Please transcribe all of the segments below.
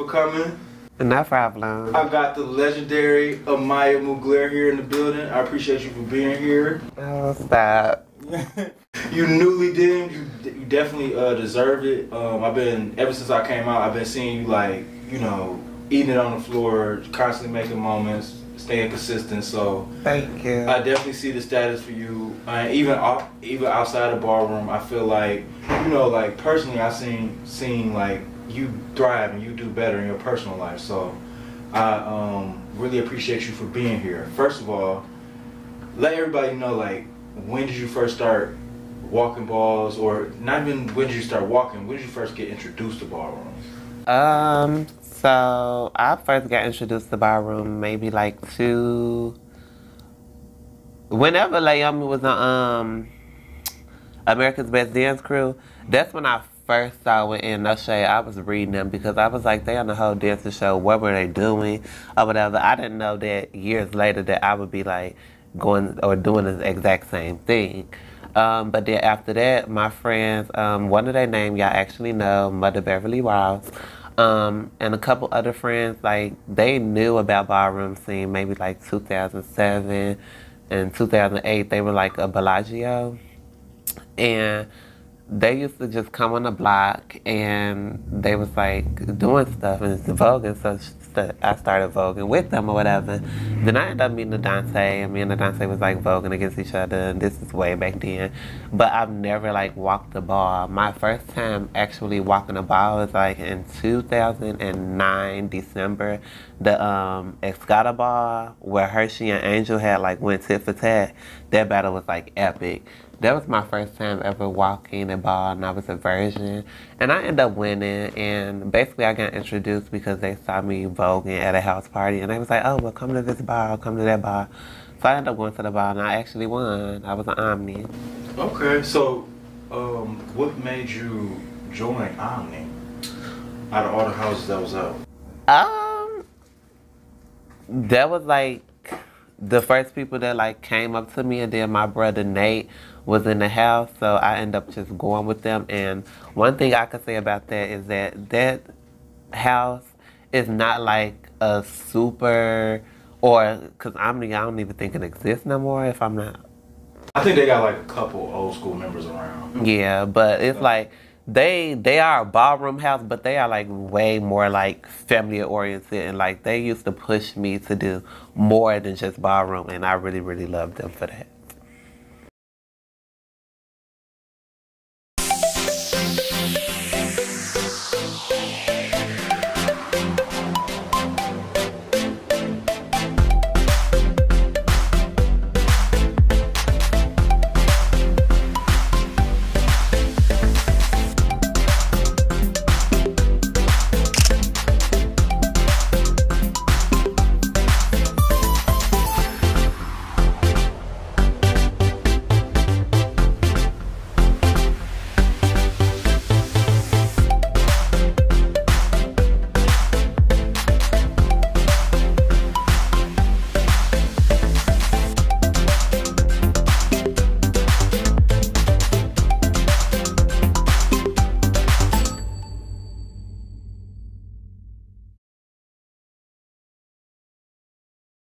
for coming. No problem. I got the legendary Amýa Mugler here in the building. I appreciate you for being here. Oh, stop. You newly deemed. You definitely deserve it. Ever since I came out, I've been seeing you like, you know, eating it on the floor, constantly making moments, staying consistent. So thank you. I definitely see the status for you. Even outside of Ballroom, I feel like, you know, like personally, I seen like you thrive and you do better in your personal life. So I really appreciate you for being here. First of all, let everybody know, like, when did you first start walking balls, or not even when did you start walking, when did you first get introduced to Ballroom? So I first got introduced to Ballroom maybe like whenever Legendary was on America's Best Dance Crew. That's when I first saw it, in no shade, I was reading them because I was like, they on the whole dancing show, what were they doing or whatever. I didn't know that years later that I would be like going or doing the exact same thing. But then after that, my friends, one of their names y'all actually know, Mother Beverly Ross, and a couple other friends, like, they knew about Ballroom scene maybe like 2007 and 2008. They were like a Bellagio, and they used to just come on the block and they was like doing stuff and voguing, so I started voguing with them or whatever. Then I ended up meeting Dante, and me and Dante was like voguing against each other, and this is way back then. But I've never like walked the ball. My first time actually walking a ball was like in 2009 December, the Escada ball where Hershey and Angel had like went tit for tat. That battle was like epic. That was my first time ever walking a ball, and I was a virgin. And I ended up winning, and basically I got introduced because they saw me voguing at a house party, and they was like, oh, well, come to this ball, come to that ball. So I ended up going to the ball, and I actually won. I was an Omni. Okay, so what made you join Omni out of all the houses that was out? That was like the first people that like came up to me, and then my brother Nate was in the house, so I ended up just going with them. And one thing I could say about that is that house is not like a super, or because I don't even think it exists no more, if I'm not. I think they got like a couple old school members around. Yeah, but it's like they are a ballroom house, but they are like way more like family oriented, and like they used to push me to do more than just ballroom, and I really, really loved them for that.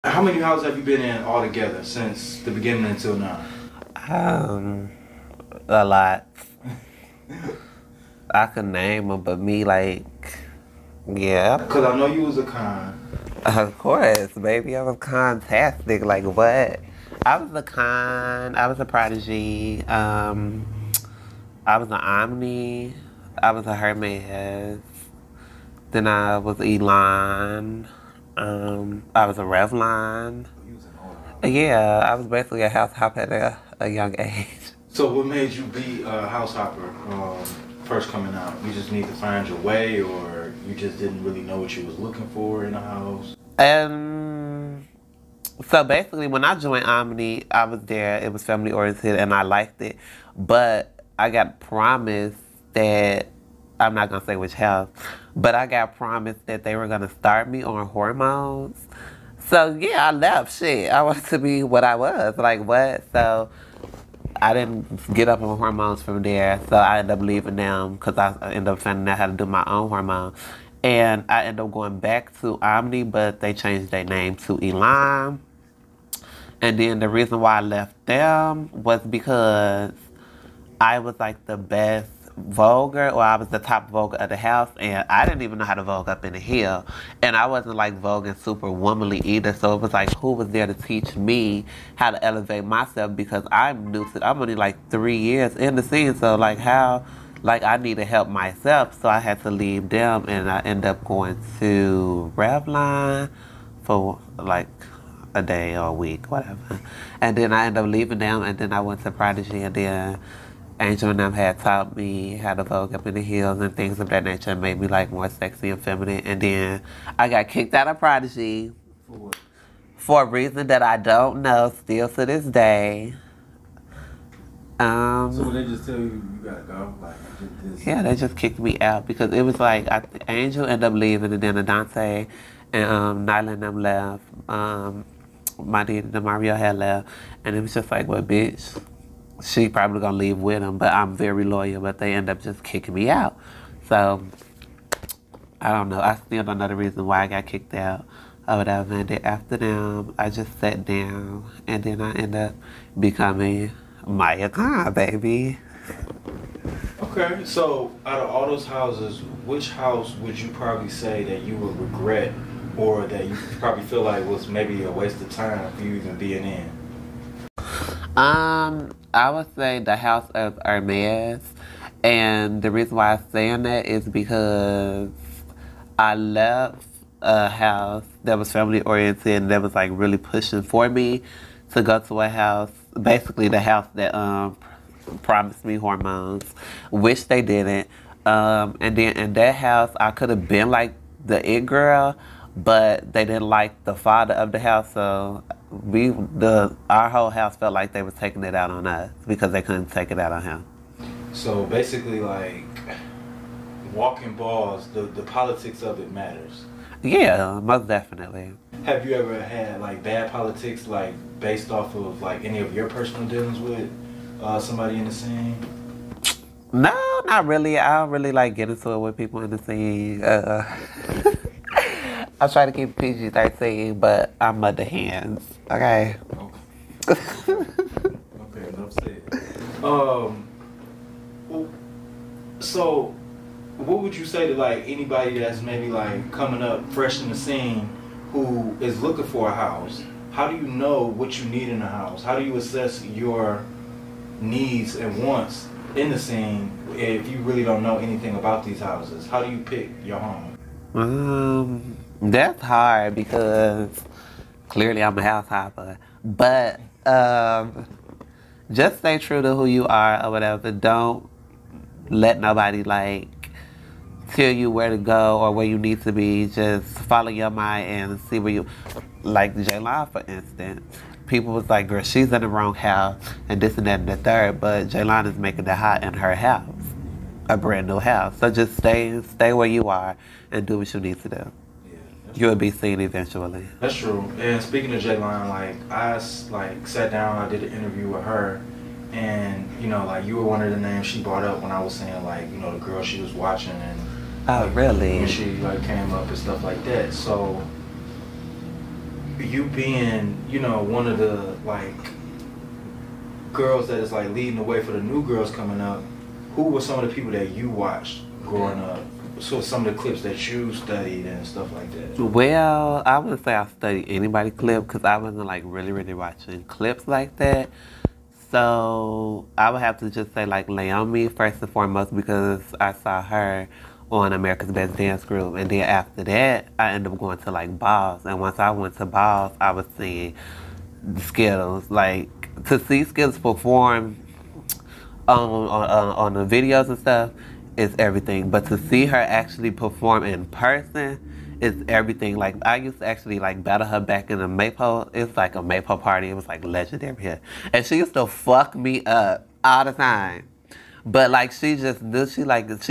How many houses have you been in altogether since the beginning until now? A lot. I could name them, but me, like, yeah. Because I know you was a con. Of course, baby, I was contastic. Like, what? I was a con. I was a prodigy. I was an Omni. I was a Hermes. Then I was Elon. I was a Revlon. Yeah, I was basically a house hopper at a young age. So what made you be a house hopper first coming out? You just need to find your way, or you just didn't really know what you was looking for in a house? So basically when I joined Omni, I was there, it was family oriented, and I liked it. But I got promised that, I'm not gonna say which house, but I got promised that they were gonna start me on hormones. So yeah, I left. Shit, I wanted to be what I was. Like, what? So I didn't get up on hormones from there. So I ended up leaving them because I ended up finding out how to do my own hormones. And I ended up going back to Omni, but they changed their name to Elan. And then the reason why I left them was because I was like the best voguer, or I was the top voguer of the house, and I didn't even know how to vogue up in the hill. And I wasn't like voguing super womanly either, so it was like, who was there to teach me how to elevate myself, because I'm new to, I'm only like 3 years in the scene, so like how, like I need to help myself, so I had to leave them, and I ended up going to Revlon for like a day or a week, whatever. And then I ended up leaving them, and then I went to Prodigy, and then Angel and them had taught me how to vogue up in the heels and things of that nature, and made me like more sexy and feminine. And then I got kicked out of Prodigy For what? for a reason that I don't know still to this day. So they just tell you you gotta go? Like, this. Yeah, they just kicked me out because it was like Angel ended up leaving, and then Adante and Nyla and them left. My dude, Mario had left, and it was just like, well, bitch, she probably gonna leave with him, but I'm very loyal, but they end up just kicking me out. So I don't know. I still don't know the reason why I got kicked out or whatever. And then after them, I just sat down, and then I ended up becoming Maya Khan, baby. Okay, so out of all those houses, which house would you probably say that you would regret, or that you probably feel like was maybe a waste of time for you even being in? I would say the House of Hermes, and the reason why I'm saying that is because I left a house that was family oriented and that was like really pushing for me to go to a house, basically the house that promised me hormones, which they didn't. And then in that house, I could have been like the it girl, but they didn't like the father of the house, so our whole house felt like they was taking it out on us because they couldn't take it out on him. So basically, like, walking balls, the politics of it matters. Yeah, most definitely. Have you ever had like bad politics, like based off of like any of your personal dealings with somebody in the scene? No, not really. I don't really like get into it with people in the scene. I try to keep PG-13, but I'm under hands. Okay. Okay, enough said. So, what would you say to like anybody that's maybe like coming up fresh in the scene who is looking for a house? How do you know what you need in a house? How do you assess your needs and wants in the scene if you really don't know anything about these houses? How do you pick your home? That's hard because clearly I'm a house hopper. But just stay true to who you are or whatever. Don't let nobody like tell you where to go or where you need to be. Just follow your mind and see where you, like Jaylon, for instance. People was like, girl, she's in the wrong house and this and that and the third, but Jaylon is making it hot in her house, a brand new house. So just stay where you are and do what you need to do. You'll be seen eventually. That's true. And speaking of Jaylon, like I like sat down, I did an interview with her, and you know, like you were one of the names she brought up when I was saying like, you know, the girl she was watching and like, really? When she like came up and stuff like that. So you being, you know, one of the like girls that is like leading the way for the new girls coming up, who were some of the people that you watched growing up? So some of the clips that you studied and stuff like that. Well, I wouldn't say I studied anybody's clip because I wasn't like really watching clips like that. So I would have to just say like Naomi first and foremost because I saw her on America's Best Dance Group, and then after that I ended up going to like balls, and once I went to balls I was seeing Skittles. Like to see Skittles perform on the videos and stuff is everything, but to see her actually perform in person is everything. Like I used to actually like battle her back in a Maypole. It's like a Maypole party. It was like legendary here, and she used to fuck me up all the time. But like she just knew, she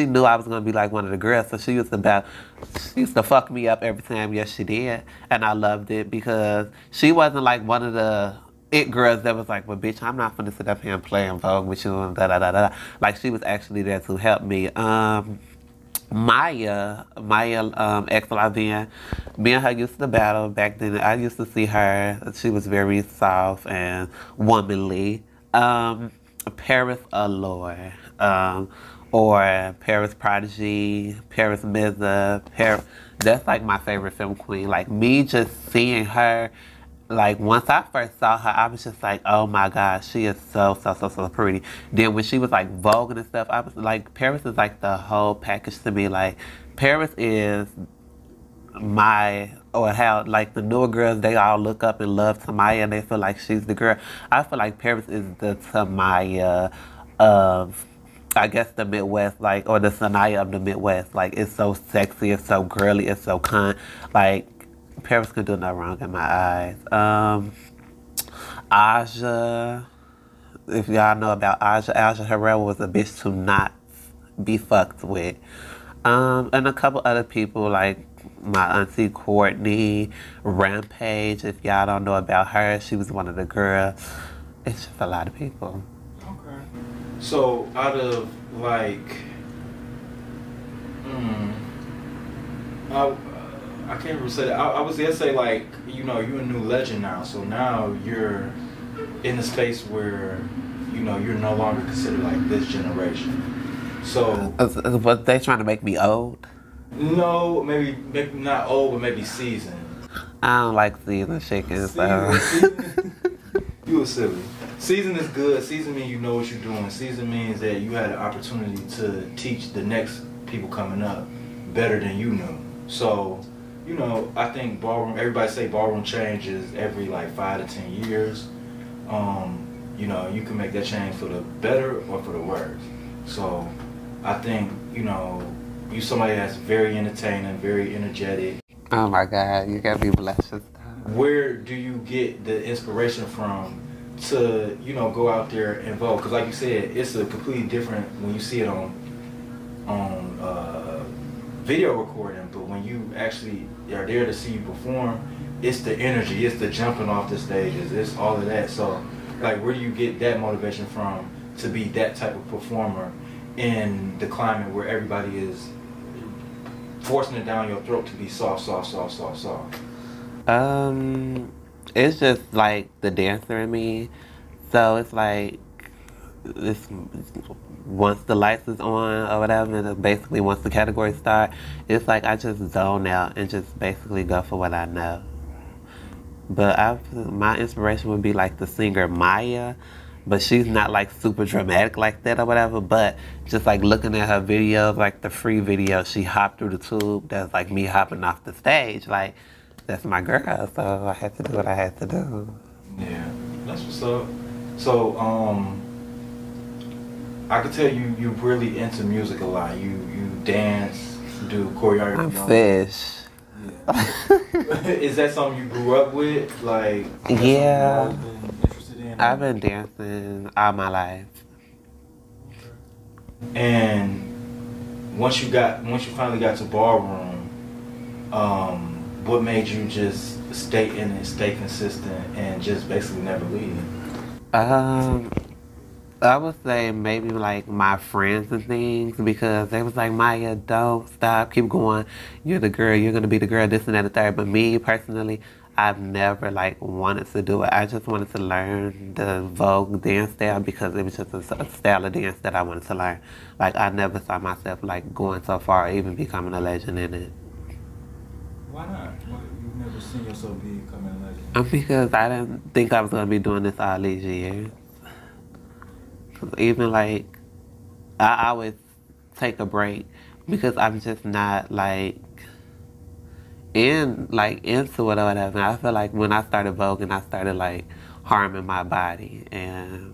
knew I was gonna be like one of the girls, so she used to fuck me up every time. Yes, she did, and I loved it because she wasn't like one of the it girls that was like, well, bitch, I'm not finna sit up here and play in Vogue with you and da da da da. Like she was actually there to help me. Maya, ex Lavian, me and her used to battle back then. I used to see her. She was very soft and womanly. Paris Allure, or Paris Prodigy, Paris Meza, Paris. That's like my favorite film queen. Like me just seeing her, like once I first saw her, I was just like, oh my gosh, she is so pretty. Then when she was like Vogue and stuff, I was like, Paris is like the whole package to me. Like Paris is my, or how like the newer girls, they all look up and love Tamaya and they feel like she's the girl. I feel like Paris is the Tamaya of, I guess, the Midwest, like, or the Sanaya of the Midwest. Like it's so sexy, it's so girly, it's so cunt. Like Paris can do no wrong in my eyes. Aja, if y'all know about Aja Herrera was a bitch to not be fucked with. And a couple other people like my auntie Courtney, Rampage. If y'all don't know about her, she was one of the girls. It's just a lot of people. Okay. So out of like, I can't really say that. I was gonna say like, you know, you're a new legend now. So now you're in a space where, you know, you're no longer considered like this generation. So, But they trying to make me old? No, maybe not old, but maybe seasoned. I don't like seasoned chicken, so. You were silly. Season is good. Season means you know what you're doing. Season means that you had an opportunity to teach the next people coming up better than you knew. So, you know, I think ballroom, everybody say ballroom changes every like 5 to 10 years. You know, you can make that change for the better or for the worse. So, I think, you know, you somebody that's very entertaining, very energetic. Oh my God, you gotta be blessed with that. Where do you get the inspiration from to, you know, go out there and vote? Because like you said, it's a completely different when you see it on video recording, but when you actually are there to see you perform, it's the energy, it's the jumping off the stages, it's all of that. So, like, where do you get that motivation from to be that type of performer in the climate where everybody is forcing it down your throat to be soft? It's just like the dancer in me. So it's like, it's once the lights is on or whatever, and basically once the categories start, it's like I just zone out and just basically go for what I know. But my inspiration would be like the singer Maya, but she's not like super dramatic like that or whatever. But just like looking at her videos, like the free video, she hopped through the tube. That's like me hopping off the stage. Like that's my girl. So I had to do what I had to do. Yeah, that's what's up. So I could tell you really into music a lot. You dance, do choreography. I'm fish. Yeah. Is that something you grew up with? Like, yeah. Been interested in? I've been dancing all my life. And once you finally got to ballroom, what made you just stay in it, stay consistent, and just basically never leave? I would say maybe like my friends and things, because they was like, Maya, don't stop, keep going. You're the girl, you're gonna be the girl, this and that and the third. But me personally, I've never like wanted to do it. I just wanted to learn the Vogue dance style because it was just a style of dance that I wanted to learn. Like I never saw myself like going so far or even becoming a legend in it. Why not? You've never seen yourself becoming a legend? Because I didn't think I was gonna be doing this all these years. Even like, I always take a break because I'm just not like into it or whatever. I feel like when I started voguing, I started like harming my body, and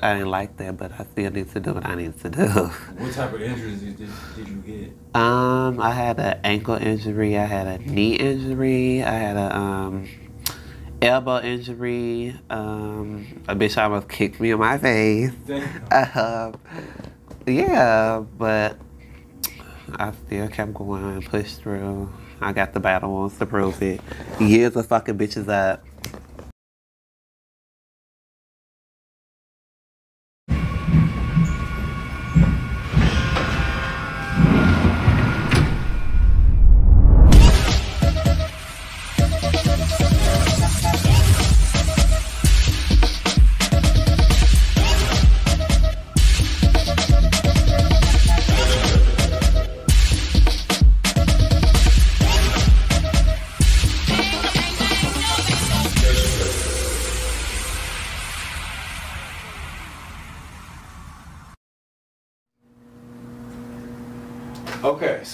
I didn't like that. But I still need to do what I need to do. What type of injuries did you get? I had an ankle injury. I had a knee injury. I had a elbow injury. A bitch almost kicked me in my face. Yeah, but I still kept going, pushed through. I got the battle wounds to prove it. Years of fucking bitches up.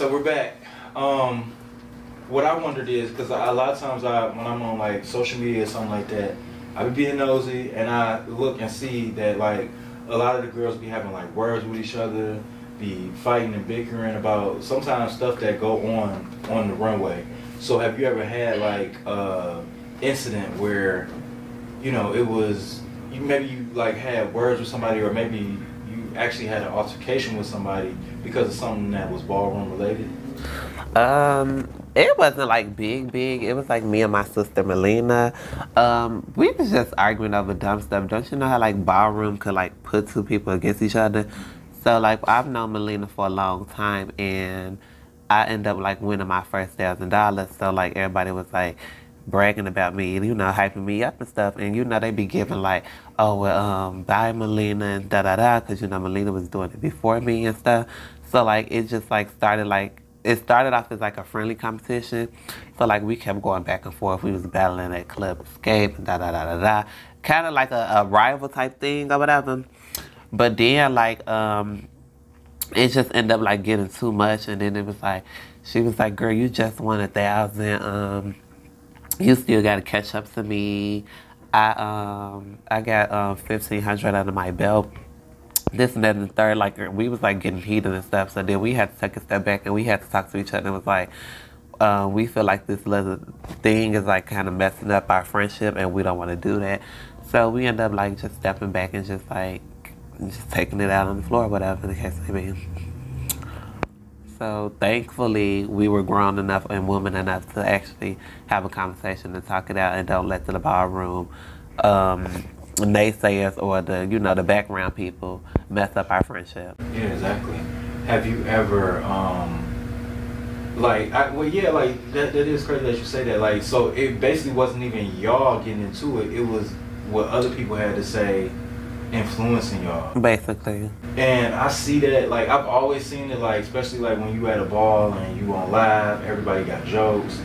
So we're back. What I wondered is, because a lot of times when I'm on like social media or something like that, I be being nosy and I look and see that like a lot of the girls be having like words with each other, be fighting and bickering about sometimes stuff that go on the runway. So have you ever had like incident where, you know, it was maybe you like had words with somebody, or maybe you actually had an altercation with somebody because of something that was ballroom related? It wasn't like big. It was like me and my sister Melina. We was just arguing over dumb stuff. Don't you know how like ballroom could like put two people against each other? So like I've known Melina for a long time, and I ended up like winning my first $1,000. So like everybody was like bragging about me, you know, hyping me up and stuff. And you know they be giving like, oh well, bye Melina and da da da, because you know Melina was doing it before me and stuff. So like it just like started like. It started off as like a friendly competition. So like we kept going back and forth. We was battling at Club Escape and da da da da da. Kind of like a rival type thing or whatever. But then like it just ended up like getting too much, and then it was like she was like, girl, you just won 1,000. You still gotta catch up to me. I got 1,500 under my belt. This and that and the third, like we was like getting heated and stuff. So then we had to take a step back and we had to talk to each other. And it was like, we feel like this little thing is like kind of messing up our friendship, and we don't want to do that. So we end up like just stepping back and just like just taking it out on the floor, or whatever the case may be. So thankfully we were grown enough and woman enough to actually have a conversation and talk it out, and don't let the ballroom naysayers or the background people mess up our friendship. Yeah, exactly. Have you ever that is crazy that you say that. Like, so it basically wasn't even y'all getting into it, it was what other people had to say influencing y'all, basically. And I see that, like I've always seen it, like especially like when you at a ball and you on live, everybody got jokes.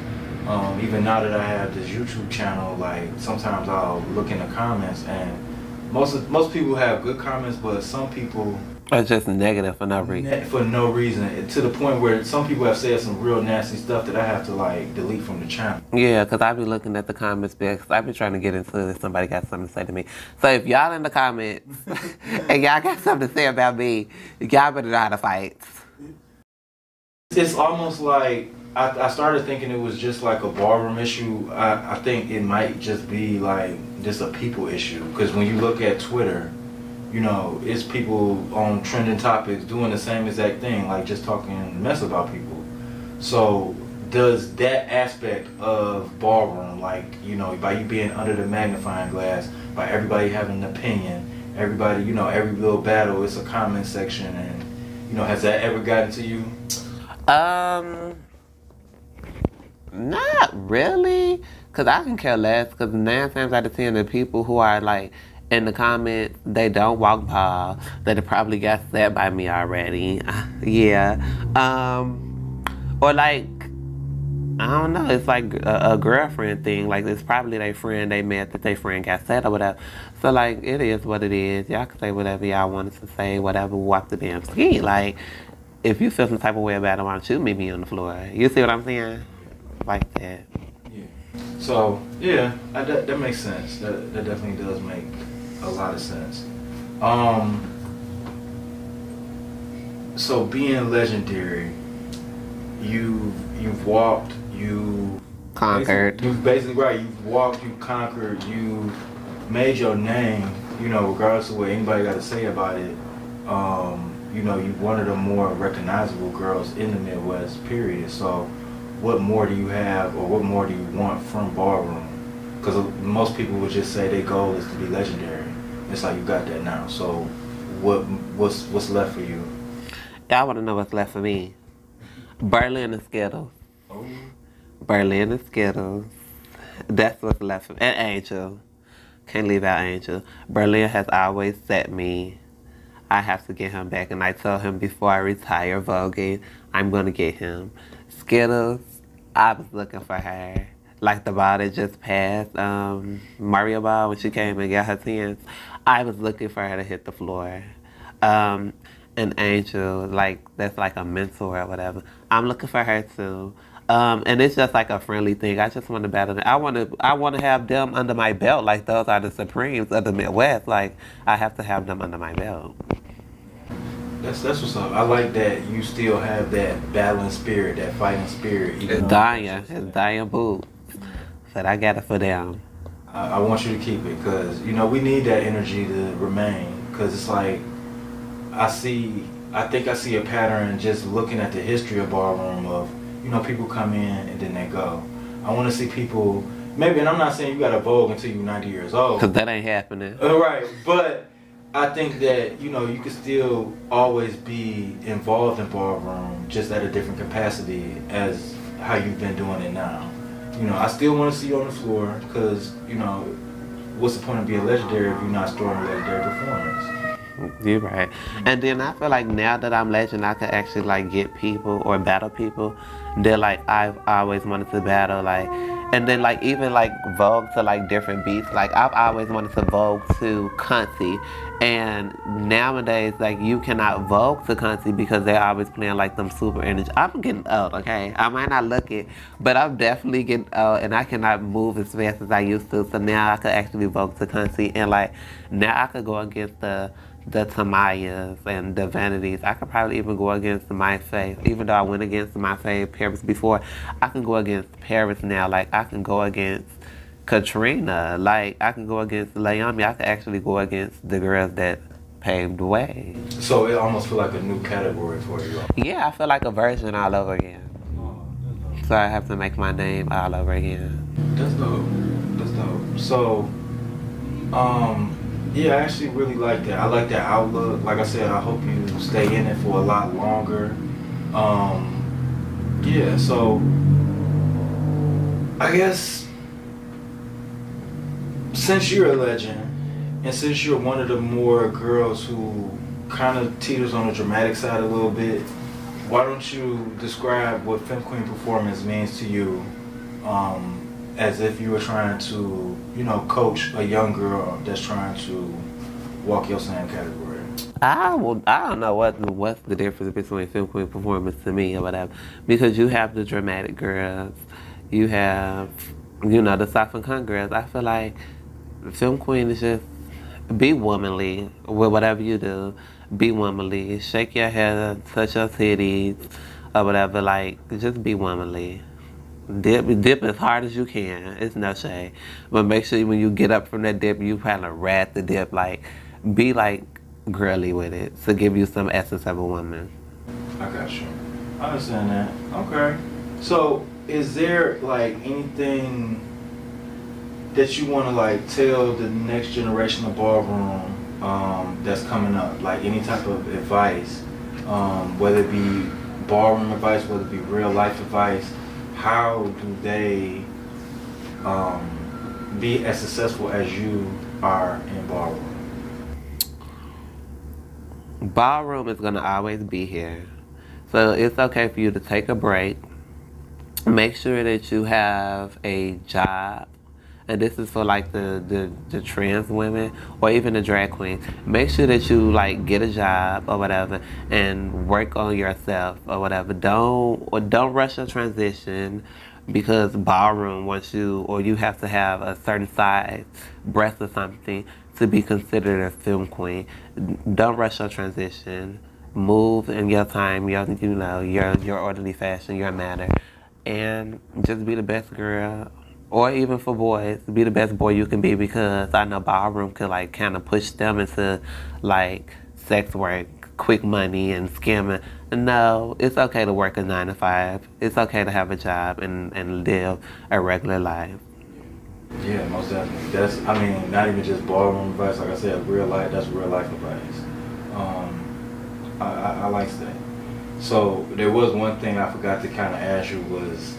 Even now that I have this YouTube channel, like sometimes I'll look in the comments, and most people have good comments, but some people are just negative for no reason. For no reason, to the point where some people have said some real nasty stuff that I have to like delete from the channel. Yeah, because I be looking at the comments because I be trying to get into it if somebody got something to say to me. So if y'all in the comments and y'all got something to say about me, y'all better know how to fight. It's almost like I started thinking it was just like a ballroom issue. I think it might just be like just a people issue, because when you look at Twitter, you know, it's people on trending topics doing the same exact thing, like just talking mess about people. So does that aspect of ballroom, like, you know, by you being under the magnifying glass, by everybody having an opinion, everybody, you know, every little battle, it's a comment section, and, you know, has that ever gotten to you? Not really, because I can care less, because 9 times out of 10 the people who are like in the comments, they don't walk by, they probably got set by me already. Yeah. Or like, I don't know, it's like a girlfriend thing. Like, it's probably their friend they met that their friend got set or whatever. So like, it is what it is. Y'all can say whatever y'all wanted to say, whatever, walk the damn ski. Like, if you feel some type of way about it, why don't you meet me on the floor? You see what I'm saying? Like that. Yeah. So yeah, that makes sense. That definitely does make a lot of sense. So being legendary, you've walked, you conquered. You've basically right. You've walked, you conquered, you made your name. You know, regardless of what anybody got to say about it. You know, you're one of the more recognizable girls in the Midwest. Period. So, what more do you have, or what more do you want from ballroom? Because most people would just say their goal is to be legendary. It's like you got that now. So, what's left for you? I want to know what's left for me. Berlin and Skittles. Oh. Berlin and Skittles. That's what's left for me. And Angel. Can't leave out Angel. Berlin has always set me. I have to get him back, and I told him before I retire Vogue, I'm going to get him. Skittles, I was looking for her. Like the ball that just passed, Mario ball, when she came and got her 10s. I was looking for her to hit the floor. an angel, like that's like a mentor or whatever. I'm looking for her too. And it's just like a friendly thing. I just want to battle them. I want to have them under my belt. Like those are the Supremes of the Midwest. Like I have to have them under my belt. That's what's up. I like that you still have that balanced spirit, that fighting spirit. It's dying boots. But I got it for them. I want you to keep it because, you know, we need that energy to remain because it's like I think I see a pattern just looking at the history of ballroom of, you know, people come in and then they go. I want to see people, maybe, and I'm not saying you got to Vogue until you're 90 years old. Because that ain't happening. Right, but I think that, you know, you can still always be involved in ballroom just at a different capacity as how you've been doing it now. You know, I still want to see you on the floor because, you know, what's the point of being legendary if you're not storing legendary performance? You're right. And then I feel like now that I'm legend, I can actually like get people or battle people that like I've always wanted to battle, like, and then like even like Vogue to like different beats. Like I've always wanted to Vogue to country, and nowadays like you cannot Vogue to country because they're always playing like them super energy. I'm getting old, okay? I might not look it, but I'm definitely getting old, and I cannot move as fast as I used to. So now I could actually Vogue to country, and like now I could go against the Tamayas and the Vanities. I could probably even go against my Faith. Even though I went against my Faith Paris before, I can go against Paris now. Like I can go against Katrina. Like I can go against Leami. I can actually go against the girls that paved the way. So it almost feels like a new category for you. Yeah, I feel like a virgin all over again. So I have to make my name all over again. That's dope. That's dope. So, yeah, I actually really like that. I like that outlook. Like I said, I hope you stay in it for a lot longer. Yeah, so I guess since you're a legend and since you're one of the more girls who kind of teeters on the dramatic side a little bit, why don't you describe what femqueen performance means to you as if you were trying to, you know, coach a young girl that's trying to walk your same category? I don't know what's the difference between femqueen performance to me or whatever, because you have the dramatic girls, you have, you know, the soft and cunt girls. I feel like femqueen is just be womanly with whatever you do. Be womanly, shake your head, touch your titties or whatever. Like just be womanly. Dip as hard as you can. It's no shade, but make sure when you get up from that dip, you kind of rat the dip. Like be like girly with it to give you some essence of a woman. I got you. I understand that. Okay. So is there like anything that you want to like tell the next generation of ballroom that's coming up? Like any type of advice, whether it be ballroom advice, whether it be real life advice. How do they be as successful as you are in ballroom? Ballroom is gonna always be here, so it's okay for you to take a break. Make sure that you have a job, and this is for like the trans women or even the drag queens. Make sure that you like get a job or whatever and work on yourself or whatever. Don't rush your transition because ballroom wants you, or you have to have a certain size breast or something to be considered a film queen. Don't rush your transition. Move in your time, your orderly fashion, your manner, and just be the best girl. Or even for boys, be the best boy you can be, because I know ballroom could like kind of push them into like sex work, quick money, and scamming. No, it's okay to work a 9 to 5. It's okay to have a job and live a regular life. Yeah, most definitely. That's, I mean, not even just ballroom advice. Like I said, real life. That's real life advice. I like that. So there was one thing I forgot to kind of ask you, was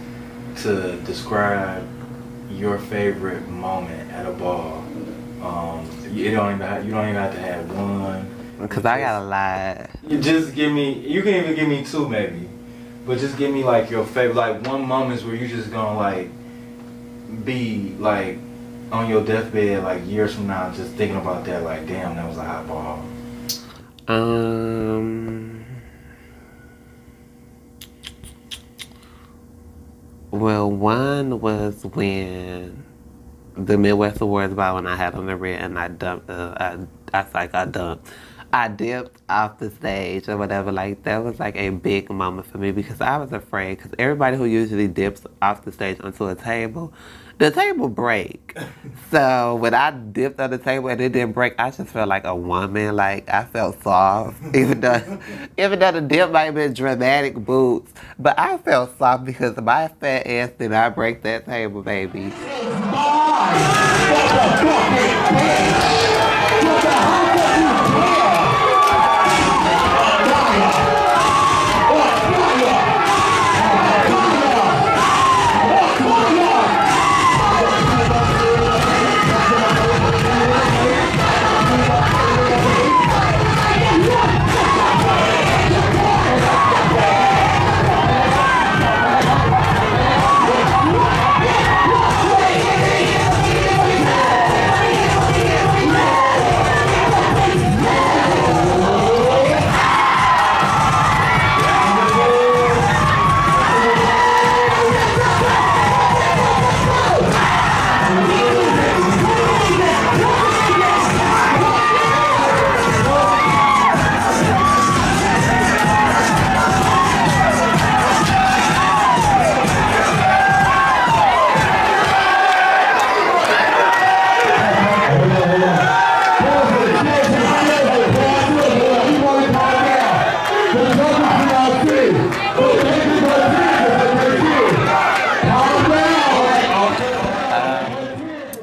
to describe your favorite moment at a ball. You don't even have to have one. Because I got a lot. You just give me, you can even give me 2 maybe, but just give me like your favorite, like one moments where you just gonna like be like on your deathbed like years from now just thinking about that, like damn, that was a hot ball. Well, one was when the Midwest Awards Ball when I had on the red and I dumped. I dipped off the stage or whatever. Like that was like a big moment for me because I was afraid. Because everybody who usually dips off the stage onto a table, the table break. So when I dipped on the table and it didn't break, I just felt like a woman. Like I felt soft, even though the dip might have been dramatic boots, but I felt soft because my fat ass did not break that table, baby.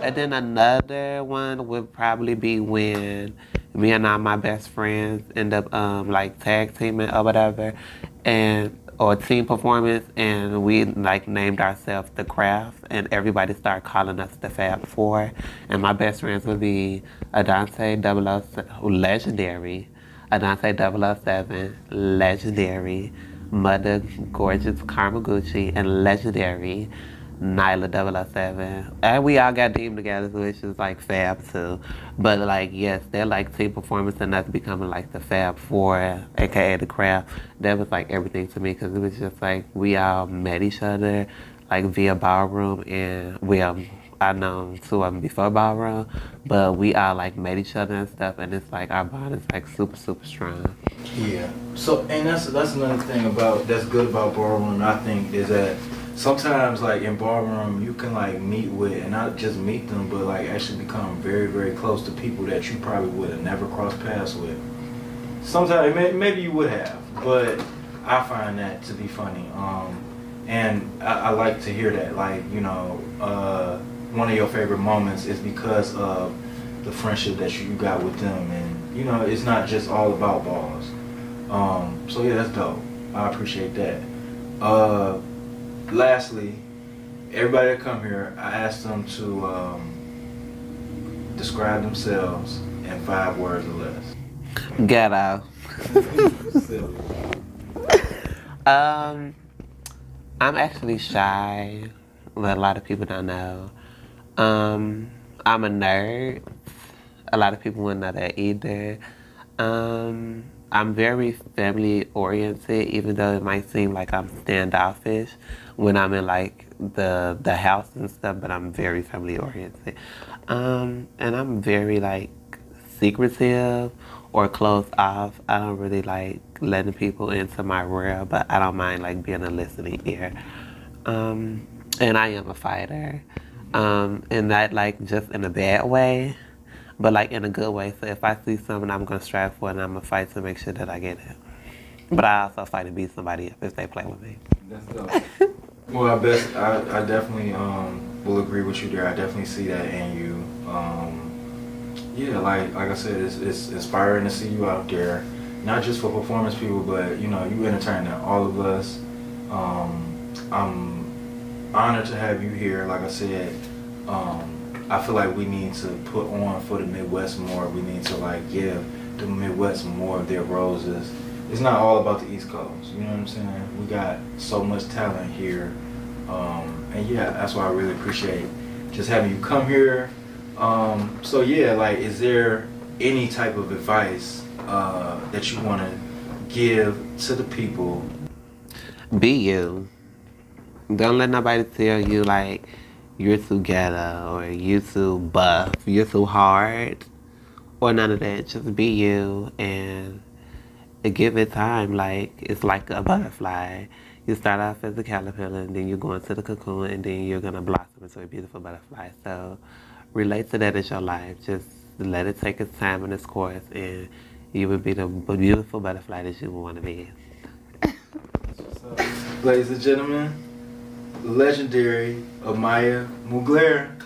And then another one would probably be when me and all my best friends end up like tag teaming or whatever, and or team performance, and we like named ourselves the Craft, and everybody started calling us the Fab Four, and my best friends would be Adante 007, legendary, Adante 007, legendary, Mother Gorgeous Karmaguchi, and legendary Nyla 007. And we all got deemed together, which is like Fab too. But like, yes, they're like team performance and us becoming like the Fab Four, aka the Craft. That was like everything to me because it was just like we all met each other like via Ballroom, and I know two of them before Ballroom, but we all like met each other and stuff, and it's like our bond is like super, super strong. Yeah. So, and that's another thing that's good about Ballroom, I think, is that sometimes like in Ballroom you can like meet with, and not just meet them, but like actually become very, very close to people that you probably would have never crossed paths with. Sometimes maybe you would have, but I find that to be funny. And I like to hear that, like, you know, one of your favorite moments is because of the friendship that you got with them, and you know, it's not just all about balls. So yeah, that's dope. I appreciate that. Lastly, everybody that come here, I asked them to describe themselves in 5 words or less. Ghetto. I'm actually shy, but a lot of people don't know. I'm a nerd. A lot of people wouldn't know that either. I'm very family oriented, even though it might seem like I'm standoffish when I'm in like the house and stuff, but I'm very family oriented. And I'm very like secretive or closed off. I don't really like letting people into my world, but I don't mind like being a listening ear. And I am a fighter. And not like just in a bad way, but like in a good way. So if I see something, I'm gonna strive for it, and I'm gonna fight to make sure that I get it. But I also fight to beat somebody up if they play with me. That's dope. Well, I definitely will agree with you there. I definitely see that in you. Yeah, like I said, it's inspiring to see you out there, not just for performance people, but you know, you entertain all of us. I'm honored to have you here. Like I said, I feel like we need to put on for the Midwest more. We need to like give the Midwest more of their roses. It's not all about the East Coast, you know what I'm saying? We got so much talent here, and yeah, that's why I really appreciate just having you come here. So yeah, like, is there any type of advice that you want to give to the people? Be you. Don't let nobody tell you like you're too ghetto or you're too buff, you're too hard, or none of that. Just be you and give it time. Like it's like a butterfly. You start off as a caterpillar and then you go into the cocoon and then you're gonna blossom into a beautiful butterfly. So relate to that as your life. Just let it take its time and its course and you will be the beautiful butterfly that you want to be. Ladies and gentlemen, Legendary Amýa Mugler.